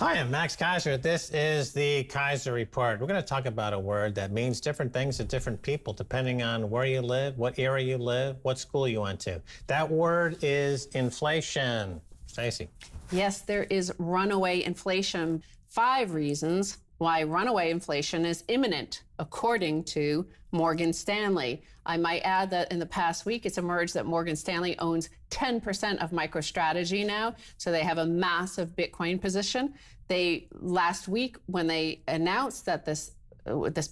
Hi, I'm Max Keiser. This is the Keiser Report. We're going to talk about a word that means different things to different people, depending on where you live, what era you live, what school you went to. That word is inflation. Stacy. Yes, there is runaway inflation. 5 reasons why runaway inflation is imminent, according to Morgan Stanley. I might add that in the past week, it's emerged that Morgan Stanley owns 10% of MicroStrategy now, so they have a massive Bitcoin position. Last week, when they announced that this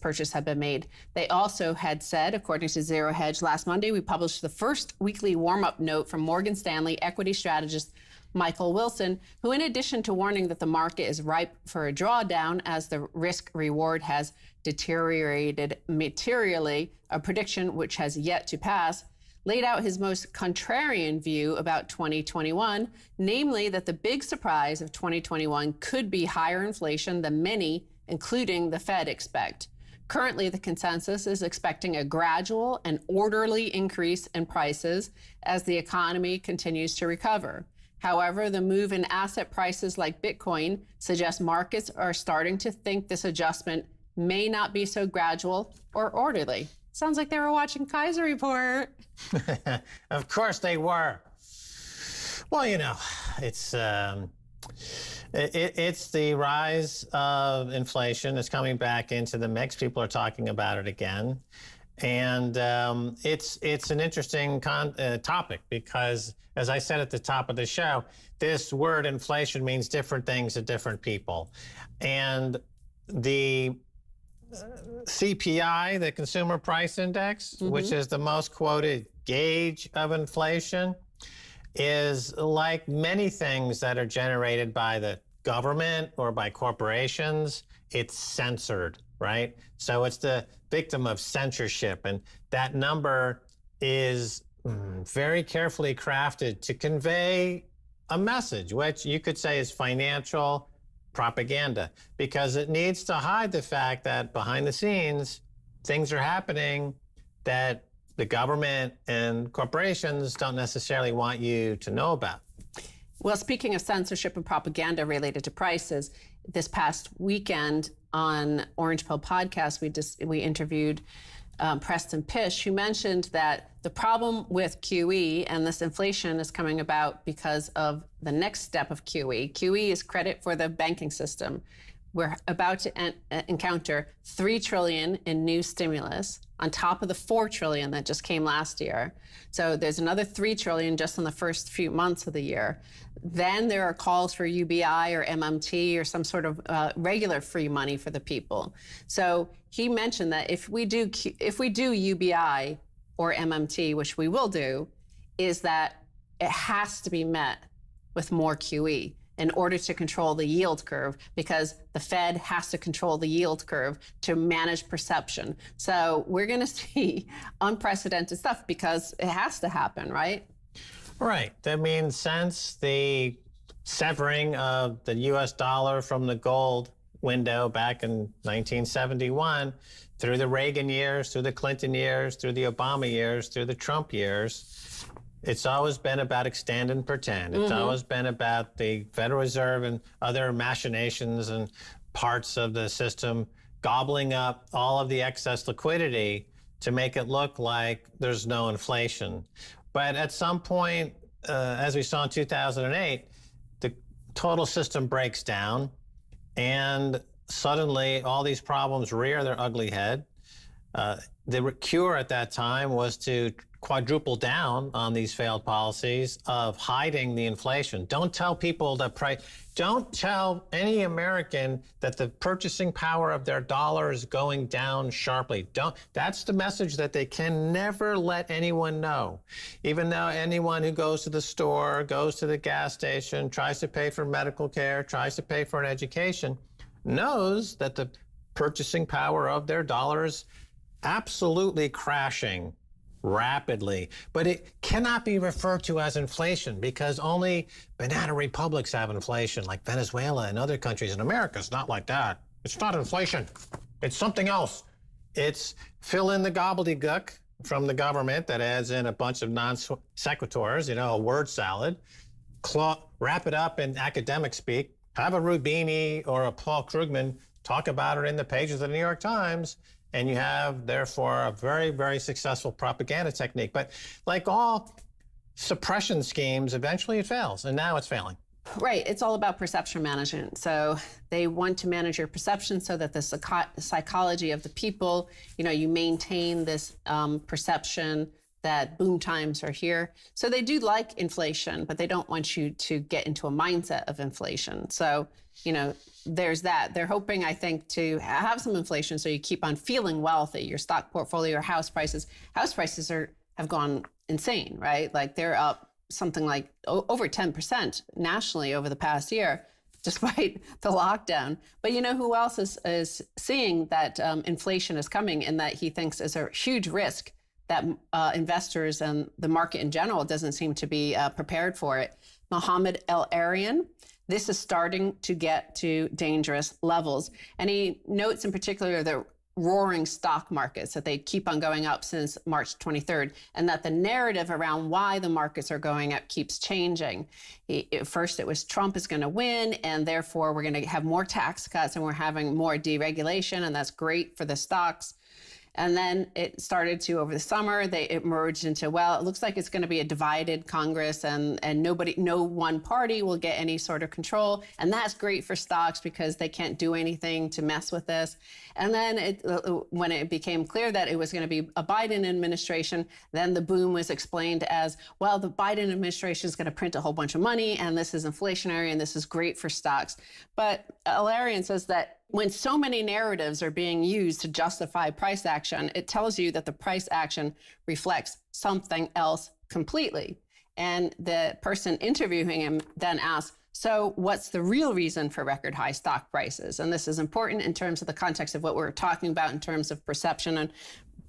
purchase had been made, they also had said, according to Zero Hedge last Monday, we published the first weekly warm-up note from Morgan Stanley equity strategist Michael Wilson, who, in addition to warning that the market is ripe for a drawdown as the risk reward has deteriorated materially, a prediction which has yet to pass, laid out his most contrarian view about 2021, namely that the big surprise of 2021 could be higher inflation than many, including the Fed, expect. Currently, the consensus is expecting a gradual and orderly increase in prices as the economy continues to recover. However, the move in asset prices like Bitcoin suggests markets are starting to think this adjustment may not be so gradual or orderly. Sounds like they were watching Keiser Report. Of course they were. Well, you know, it's the rise of inflation. It's coming back into the mix. People are talking about it again. And it's an interesting topic because, as I said at the top of the show, this word inflation means different things to different people. And the CPI, the Consumer Price Index, which is the most quoted gauge of inflation, is like many things that are generated by the government or by corporations, it's censored, right? So it's the victim of censorship. And that number is very carefully crafted to convey a message, which you could say is financial propaganda, because it needs to hide the fact that behind the scenes, things are happening that the government and corporations don't necessarily want you to know about. Well, speaking of censorship and propaganda related to prices, this past weekend on Orange Pill podcast, we interviewed Preston Pish, who mentioned that the problem with QE and this inflation is coming about because of the next step of QE. QE is credit for the banking system. We're about to encounter $3 trillion in new stimulus on top of the $4 trillion that just came last year. So there's another $3 trillion just in the first few months of the year. Then there are calls for UBI or MMT or some sort of regular free money for the people. So he mentioned that if we do UBI or MMT, which we will do, is that it has to be met with more QE in order to control the yield curve, because the Fed has to control the yield curve to manage perception. So we're going to see unprecedented stuff because it has to happen, right? Right. That means since the severing of the US dollar from the gold window back in 1971, through the Reagan years, through the Clinton years, through the Obama years, through the Trump years, it's always been about extend and pretend. It's always been about the Federal Reserve and other machinations and parts of the system gobbling up all of the excess liquidity to make it look like there's no inflation. But at some point, as we saw in 2008, the total system breaks down and suddenly all these problems rear their ugly head. The cure at that time was to quadruple down on these failed policies of hiding the inflation. Don't tell people the price. Don't tell any American that the purchasing power of their dollar is going down sharply. That's the message that they can never let anyone know. Even though anyone who goes to the store, goes to the gas station, tries to pay for medical care, tries to pay for an education, knows that the purchasing power of their dollar is absolutely crashing rapidly, but it cannot be referred to as inflation because only banana republics have inflation, like Venezuela and other countries. In America, it's not like that. It's not inflation. It's something else. It's fill in the gobbledygook from the government that adds in a bunch of non sequiturs, a word salad, wrap it up in academic speak, have a Rubini or a Paul Krugman talk about it in the pages of the New York Times, and you have, therefore, a very, very successful propaganda technique. But like all suppression schemes, eventually it fails, and now it's failing. Right. It's all about perception management. So they want to manage your perception so that the psychology of the people, you maintain this perception that boom times are here. So they do like inflation, but they don't want you to get into a mindset of inflation. So, there's that. They're hoping, I think, to have some inflation so you keep on feeling wealthy. Your stock portfolio, your house prices have gone insane, right? Like they're up something like over 10% nationally over the past year, despite the lockdown. But who else is seeing that inflation is coming, and that he thinks is a huge risk that investors and the market in general doesn't seem to be prepared for it? Mohamed El-Erian. This is starting to get to dangerous levels. And he notes in particular the roaring stock markets, that they keep on going up since March 23rd, and that the narrative around why the markets are going up keeps changing. First, it was Trump is going to win, and therefore we're going to have more tax cuts, and we're having more deregulation, and that's great for the stocks. And then it started to, over the summer, it merged into, well, it looks like it's going to be a divided Congress, and no one party will get any sort of control. And that's great for stocks because they can't do anything to mess with this. And then when it became clear that it was going to be a Biden administration, then the boom was explained as, well, the Biden administration is going to print a whole bunch of money, and this is inflationary, and this is great for stocks. But El-Erian says that when so many narratives are being used to justify price action, it tells you that the price action reflects something else completely. And the person interviewing him then asks, so what's the real reason for record high stock prices? And this is important in terms of the context of what we're talking about in terms of perception and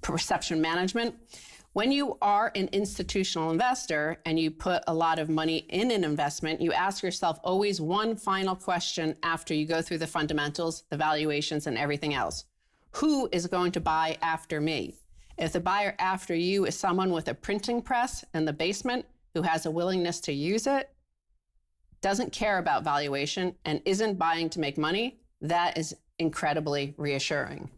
perception management. When you are an institutional investor and you put a lot of money in an investment, you ask yourself always one final question after you go through the fundamentals, the valuations, and everything else. Who is going to buy after me? If the buyer after you is someone with a printing press in the basement who has a willingness to use it, doesn't care about valuation, and isn't buying to make money, that is incredibly reassuring.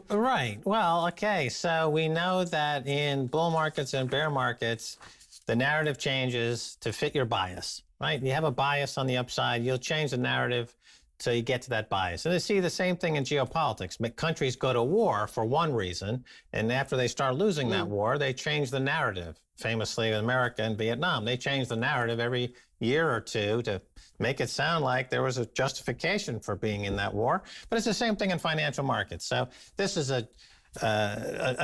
Right. Well, okay. So we know that in bull markets and bear markets, the narrative changes to fit your bias, right? You have a bias on the upside, you'll change the narrative till you get to that bias. And they see the same thing in geopolitics. Countries go to war for one reason, and after they start losing that war, they change the narrative. Famously, America and Vietnam, they changed the narrative every year or two to make it sound like there was a justification for being in that war. But it's the same thing in financial markets. So this is a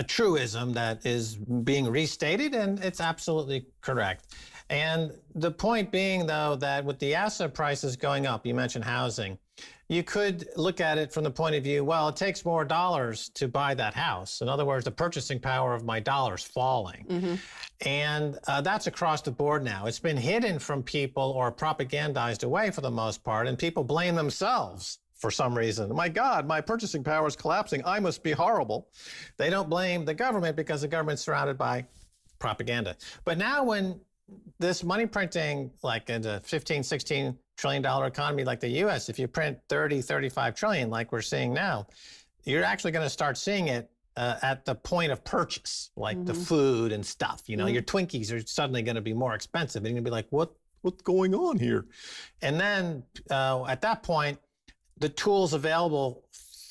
truism that is being restated, and it's absolutely correct. And the point being, though, that with the asset prices going up, you mentioned housing, you could look at it from the point of view, well, it takes more dollars to buy that house. In other words, the purchasing power of my dollar is falling. Mm-hmm. And that's across the board now. It's been hidden from people or propagandized away for the most part, and people blame themselves for some reason. My God, my purchasing power is collapsing. I must be horrible. They don't blame the government because the government's surrounded by propaganda. But now when this money printing, like in a $15, $16 trillion economy like the U.S., if you print 30, 35 trillion like we're seeing now, you're actually going to start seeing it at the point of purchase, like the food and stuff. Your Twinkies are suddenly going to be more expensive, and you're going to be like, what's going on here? And then at that point, the tools available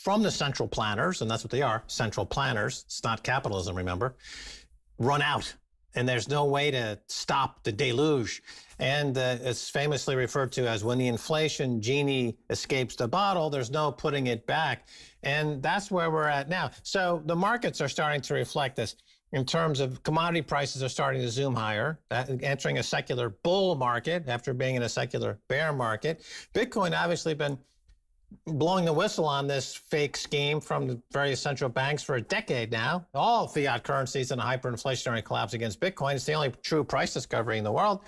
from the central planners, and that's what they are, central planners, it's not capitalism, remember, run out. And there's no way to stop the deluge. And it's famously referred to as when the inflation genie escapes the bottle, there's no putting it back. And that's where we're at now. So the markets are starting to reflect this. In terms of commodity prices are starting to zoom higher, entering a secular bull market after being in a secular bear market. Bitcoin obviously been blowing the whistle on this fake scheme from the various central banks for a decade now. All fiat currencies in a hyperinflationary collapse against Bitcoin. It's the only true price discovery in the world.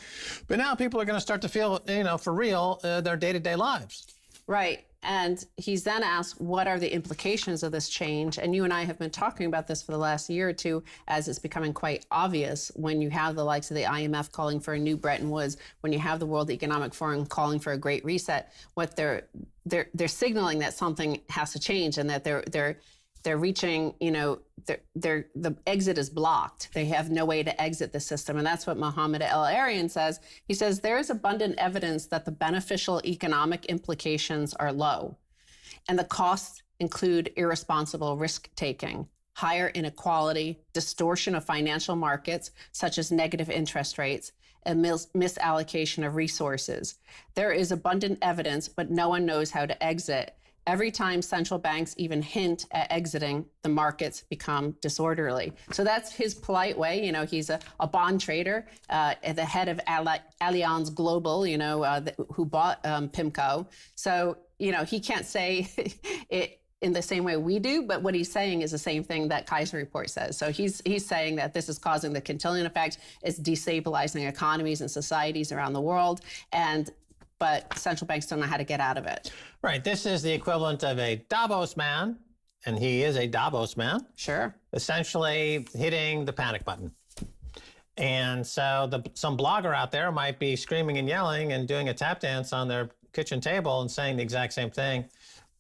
But now people are going to start to feel, for real, their day-to-day lives. Right. And he's then asked, what are the implications of this change? And you and I have been talking about this for the last year or two, as it's becoming quite obvious when you have the likes of the IMF calling for a new Bretton Woods, when you have the World Economic Forum calling for a great reset. What they're signaling that something has to change, and that they're reaching, the exit is blocked. They have no way to exit the system. And that's what Mohamed El-Erian says. He says, there is abundant evidence that the beneficial economic implications are low. And the costs include irresponsible risk-taking, higher inequality, distortion of financial markets, such as negative interest rates, and misallocation of resources. There is abundant evidence, but no one knows how to exit. Every time central banks even hint at exiting, the markets become disorderly. So that's his polite way. He's a bond trader, the head of Allianz Global, who bought PIMCO. So, he can't say it in the same way we do, but what he's saying is the same thing that Keiser Report says. So he's saying that this is causing the Cantillon effect. It's destabilizing economies and societies around the world. But central banks don't know how to get out of it. Right. This is the equivalent of a Davos man, and he is a Davos man. Sure. Essentially hitting the panic button. And so some blogger out there might be screaming and yelling and doing a tap dance on their kitchen table and saying the exact same thing.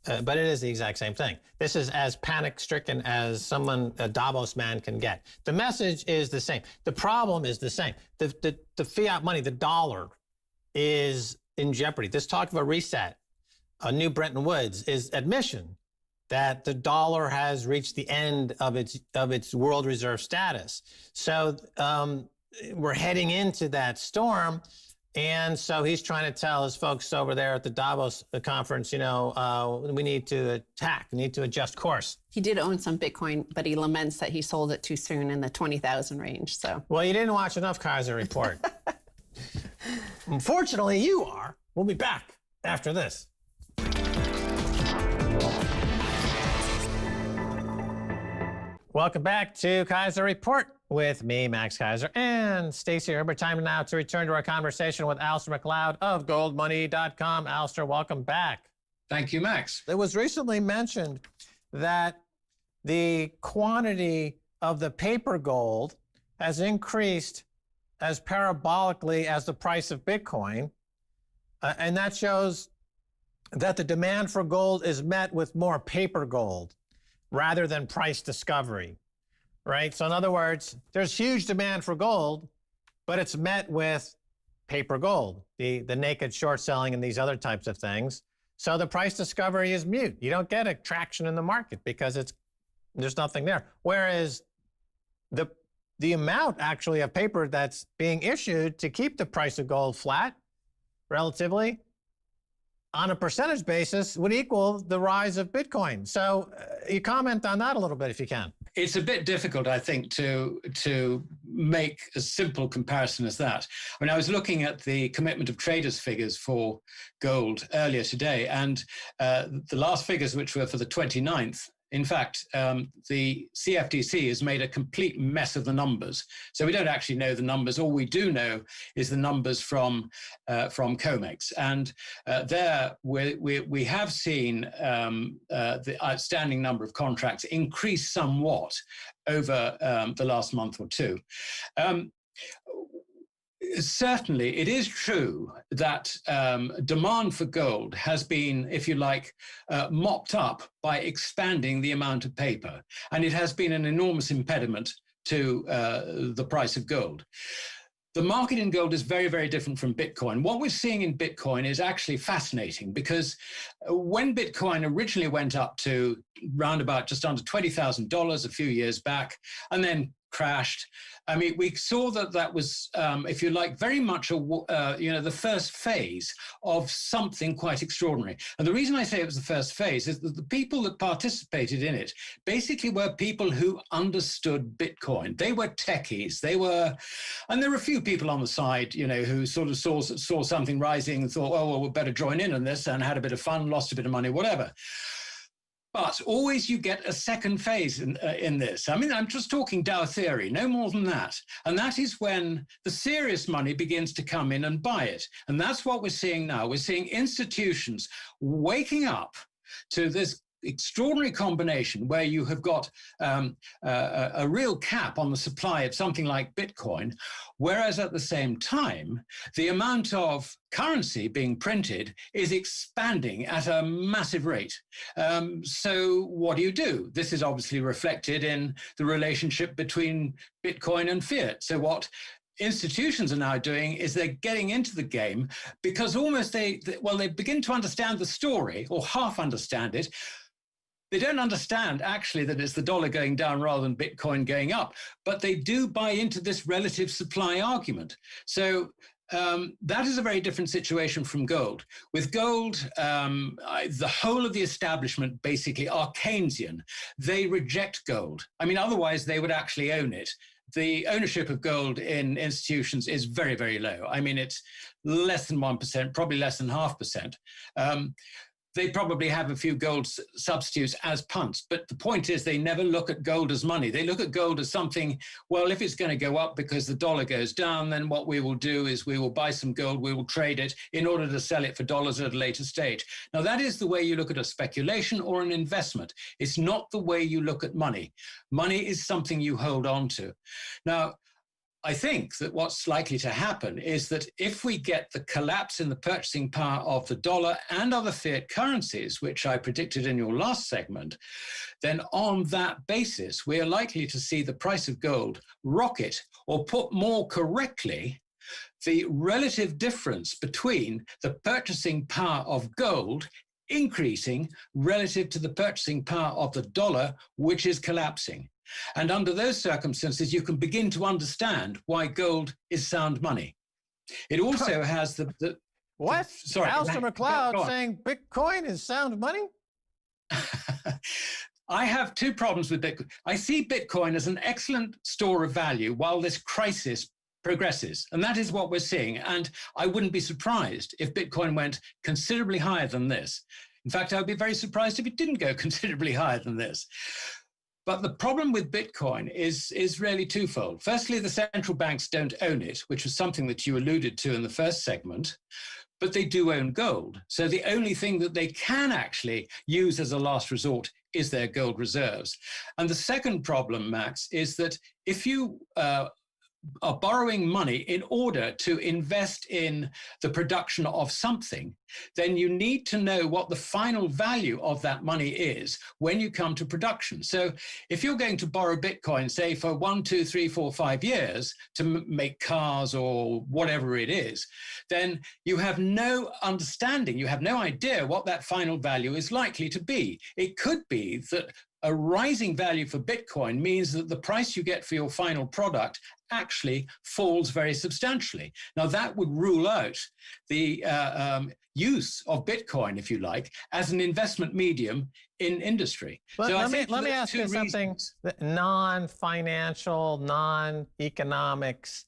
But it is the exact same thing. This is as panic-stricken as a Davos man can get. The message is the same. The problem is the same. The fiat money, the dollar, is in jeopardy. This talk of a reset, a new Bretton Woods, is admission that the dollar has reached the end of its world reserve status. So we're heading into that storm. And so he's trying to tell his folks over there at the Davos conference, we need to attack, we need to adjust course. He did own some Bitcoin, but he laments that he sold it too soon in the 20,000 range. So. Well, you didn't watch enough Keiser Report. Unfortunately, you are. We'll be back after this. Welcome back to Keiser Report with me, Max Keiser, and Stacy Herbert. Time now to return to our conversation with Alasdair Macleod of goldmoney.com. Alasdair, welcome back. Thank you, Max. It was recently mentioned that the quantity of the paper gold has increased as parabolically as the price of Bitcoin. And that shows that the demand for gold is met with more paper gold rather than price discovery, right? So in other words, there's huge demand for gold, but it's met with paper gold, the naked short selling and these other types of things. So the price discovery is mute. You don't get a traction in the market because there's nothing there. Whereas the amount actually of paper that's being issued to keep the price of gold flat relatively on a percentage basis would equal the rise of Bitcoin. So you comment on that a little bit if you can. It's a bit difficult, I think, to make a simple comparison as that. I mean, I was looking at the commitment of traders figures for gold earlier today, and the last figures, which were for the 29th, in fact, the CFTC has made a complete mess of the numbers. So we don't actually know the numbers. All we do know is the numbers from COMEX. And there we have seen the outstanding number of contracts increase somewhat over the last month or two. Certainly, it is true that demand for gold has been, if you like, mopped up by expanding the amount of paper. And it has been an enormous impediment to the price of gold. The market in gold is very, very different from Bitcoin. What we're seeing in Bitcoin is actually fascinating because when Bitcoin originally went up to round about just under $20,000 a few years back and then crashed, I mean, we saw that was, if you like, very much the first phase of something quite extraordinary. And the reason I say it was the first phase is that the people that participated in it basically were people who understood Bitcoin. They were techies. And there were a few people on the side, who sort of saw something rising and thought, oh, well, we'd better join in on this, and had a bit of fun, lost a bit of money, whatever. But always you get a second phase in this. I mean, I'm just talking Dow theory, no more than that. And that is when the serious money begins to come in and buy it. And that's what we're seeing now. We're seeing institutions waking up to this extraordinary combination where you have got a real cap on the supply of something like Bitcoin, whereas at the same time, the amount of currency being printed is expanding at a massive rate. So what do? This is obviously reflected in the relationship between Bitcoin and fiat. So what institutions are now doing is they're getting into the game because almost they begin to understand the story or half understand it. They don't understand actually that it's the dollar going down rather than Bitcoin going up, but they do buy into this relative supply argument. So that is a very different situation from gold. With gold, the whole of the establishment basically are Keynesian. They reject gold. I mean, otherwise they would actually own it. The ownership of gold in institutions is very, very low. I mean, it's less than 1%, probably less than 0.5%. They probably have a few gold substitutes as punts. But the point is they never look at gold as money. They look at gold as something, well, if it's going to go up because the dollar goes down, then what we will do is we will buy some gold, we will trade it in order to sell it for dollars at a later stage. Now, that is the way you look at a speculation or an investment. It's not the way you look at money. Money is something you hold on to. Now, I think that what's likely to happen is that if we get the collapse in the purchasing power of the dollar and other fiat currencies, which I predicted in your last segment, then on that basis, we are likely to see the price of gold rocket, or put more correctly, the relative difference between the purchasing power of gold increasing relative to the purchasing power of the dollar, which is collapsing. And under those circumstances, you can begin to understand why gold is sound money. It also has the what? Sorry, Alasdair Macleod saying Bitcoin is sound money? I have two problems with Bitcoin. I see Bitcoin as an excellent store of value while this crisis progresses. And that is what we're seeing. And I wouldn't be surprised if Bitcoin went considerably higher than this. In fact, I would be very surprised if it didn't go considerably higher than this. But the problem with Bitcoin is really twofold. Firstly, the central banks don't own it, which was something that you alluded to in the first segment, but they do own gold. So the only thing that they can actually use as a last resort is their gold reserves. And the second problem, Max, is that if you are borrowing money in order to invest in the production of something, then you need to know what the final value of that money is when you come to production. So if you're going to borrow Bitcoin, say for 1, 2, 3, 4, 5 years to make cars or whatever it is, then you have no understanding, you have no idea what that final value is likely to be. It could be that a rising value for Bitcoin means that the price you get for your final product actually falls very substantially. Now, that would rule out the use of Bitcoin, if you like, as an investment medium in industry. But so let me ask you something non-financial, non-economics,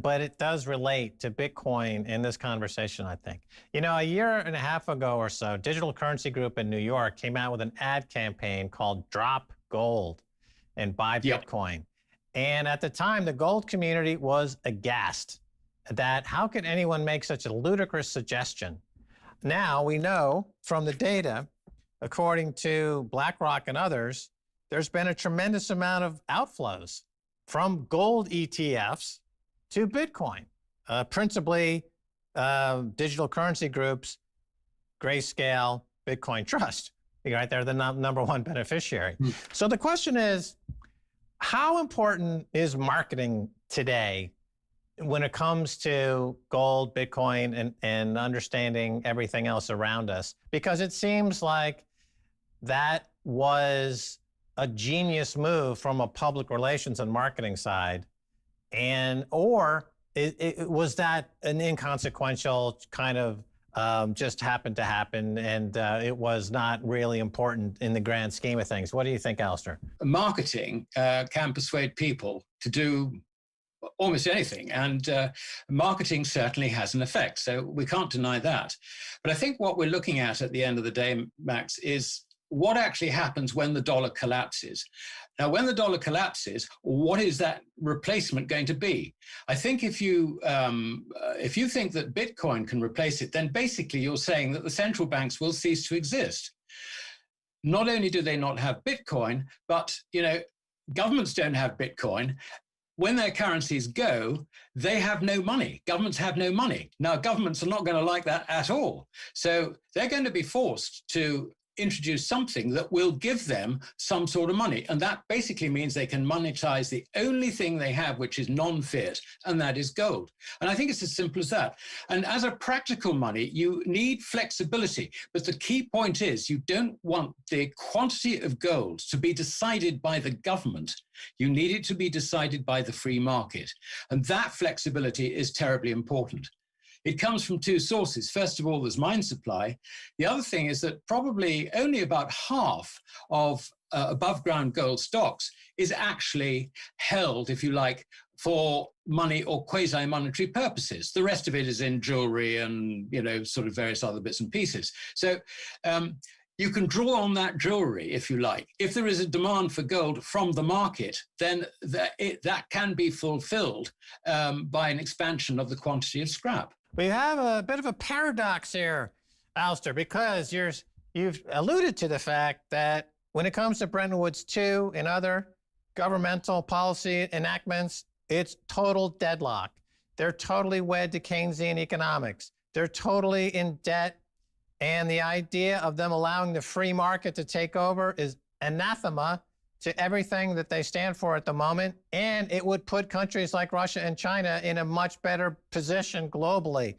but it does relate to Bitcoin in this conversation, I think. You know, a year and a half ago or so, Digital Currency Group in New York came out with an ad campaign called Drop Gold and Buy Bitcoin. And at the time, the gold community was aghast that how could anyone make such a ludicrous suggestion? Now we know from the data, according to BlackRock and others, there's been a tremendous amount of outflows from gold ETFs to Bitcoin, principally Digital Currency Group's Grayscale Bitcoin Trust. Right there, the number one beneficiary. So the question is, how important is marketing today when it comes to gold, Bitcoin, and understanding everything else around us? Because it seems like that was a genius move from a public relations and marketing side. Or was that an inconsequential kind of just happened to happen and it was not really important in the grand scheme of things? What do you think, Alasdair? Marketing can persuade people to do almost anything, and marketing certainly has an effect, so we can't deny that. But I think what we're looking at the end of the day, Max, is what actually happens when the dollar collapses. Now, when the dollar collapses, what is that replacement going to be? I think if you think that Bitcoin can replace it, then basically you're saying that the central banks will cease to exist. Not only do they not have Bitcoin, but governments don't have Bitcoin. When their currencies go, they have no money. Governments have no money. Now, governments are not going to like that at all. So they're going to be forced to introduce something that will give them some sort of money. And that basically means they can monetize the only thing they have, which is non-fiat, and that is gold. And I think it's as simple as that. And as a practical money, you need flexibility. But the key point is you don't want the quantity of gold to be decided by the government. You need it to be decided by the free market. And that flexibility is terribly important. It comes from two sources. First of all, there's mine supply. The other thing is that probably only about half of above ground gold stocks is actually held, if you like, for money or quasi-monetary purposes. The rest of it is in jewelry and, sort of various other bits and pieces. So you can draw on that jewelry, if you like. If there is a demand for gold from the market, then that can be fulfilled by an expansion of the quantity of scrap. We have a bit of a paradox here, Alasdair, because you've alluded to the fact that when it comes to Bretton Woods II and other governmental policy enactments, it's total deadlock. They're totally wed to Keynesian economics. They're totally in debt. And the idea of them allowing the free market to take over is anathema to everything that they stand for at the moment. And it would put countries like Russia and China in a much better position globally.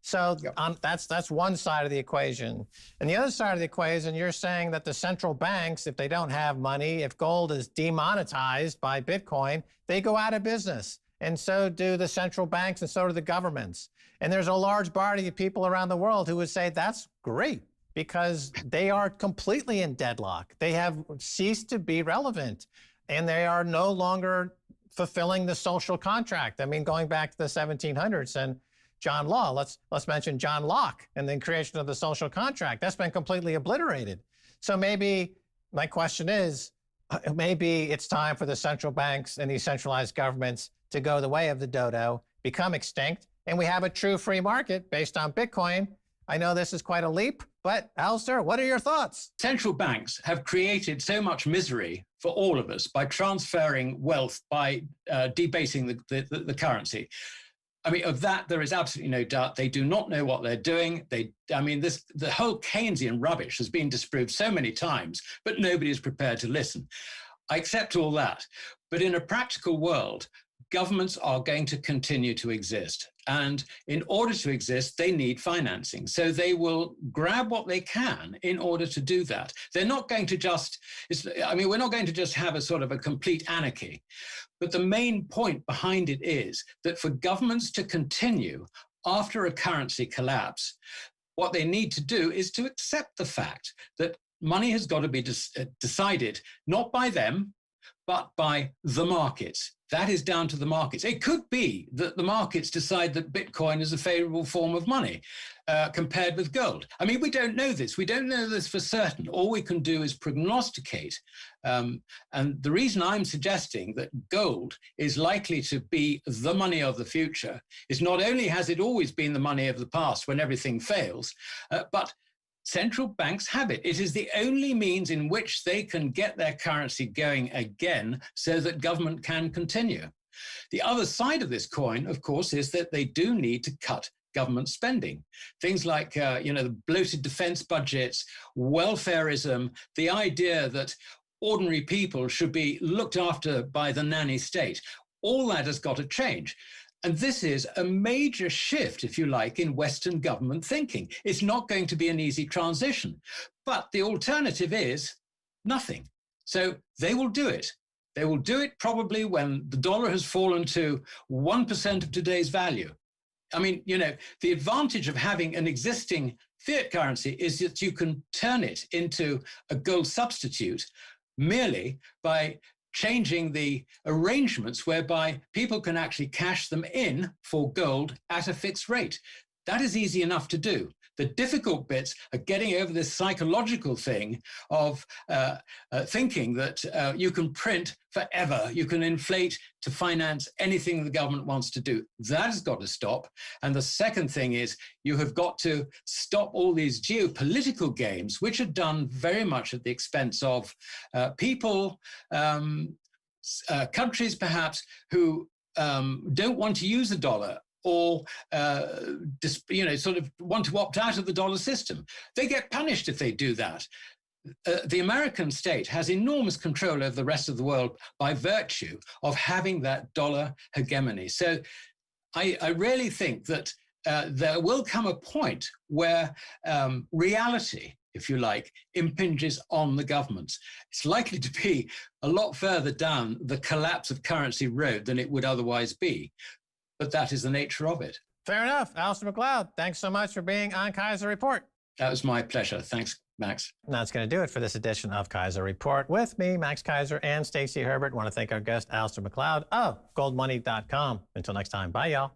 So that's one side of the equation. And the other side of the equation, you're saying that the central banks, if they don't have money, if gold is demonetized by Bitcoin, they go out of business. And so do the central banks, and so do the governments. And there's a large body of people around the world who would say that's great, because they are completely in deadlock. They have ceased to be relevant, and they are no longer fulfilling the social contract. I mean, going back to the 1700s and John Law, let's mention John Locke and the creation of the social contract. That's been completely obliterated. So maybe my question is, maybe it's time for the central banks and these centralized governments to go the way of the dodo, become extinct, and we have a true free market based on Bitcoin. I know this is quite a leap, but Alasdair, what are your thoughts? Central banks have created so much misery for all of us by transferring wealth, by debasing the currency. I mean, of that, there is absolutely no doubt. They do not know what they're doing. The whole Keynesian rubbish has been disproved so many times, but nobody is prepared to listen. I accept all that. But in a practical world, governments are going to continue to exist. And in order to exist, they need financing. So they will grab what they can in order to do that. They're not going to we're not going to just have a sort of a complete anarchy. But the main point behind it is that for governments to continue after a currency collapse, what they need to do is to accept the fact that money has got to be decided not by them, but by the markets. That is down to the markets. It could be that the markets decide that Bitcoin is a favorable form of money compared with gold. I mean, we don't know this. We don't know this for certain. All we can do is prognosticate. And the reason I'm suggesting that gold is likely to be the money of the future is not only has it always been the money of the past when everything fails, but central banks have it. It is the only means in which they can get their currency going again so that government can continue. The other side of this coin, of course, is that they do need to cut government spending. Things like, the bloated defense budgets, welfareism, the idea that ordinary people should be looked after by the nanny state. All that has got to change. And this is a major shift, if you like, in Western government thinking. It's not going to be an easy transition, but the alternative is nothing. So they will do it. They will do it probably when the dollar has fallen to 1% of today's value. I mean, the advantage of having an existing fiat currency is that you can turn it into a gold substitute merely by changing the arrangements whereby people can actually cash them in for gold at a fixed rate. That is easy enough to do. The difficult bits are getting over this psychological thing of thinking that you can print forever, you can inflate to finance anything the government wants to do. That has got to stop. And the second thing is you have got to stop all these geopolitical games, which are done very much at the expense of people, countries perhaps who don't want to use the dollar or sort of want to opt out of the dollar system. They get punished if they do that. The American state has enormous control over the rest of the world by virtue of having that dollar hegemony. So I really think that there will come a point where reality, if you like, impinges on the governments. It's likely to be a lot further down the collapse of currency road than it would otherwise be. But that is the nature of it. Fair enough. Alasdair Macleod, thanks so much for being on Keiser Report. That was my pleasure. Thanks, Max. And that's going to do it for this edition of Keiser Report with me, Max Keiser, and Stacy Herbert. I want to thank our guest, Alasdair Macleod of goldmoney.com. Until next time, bye, y'all.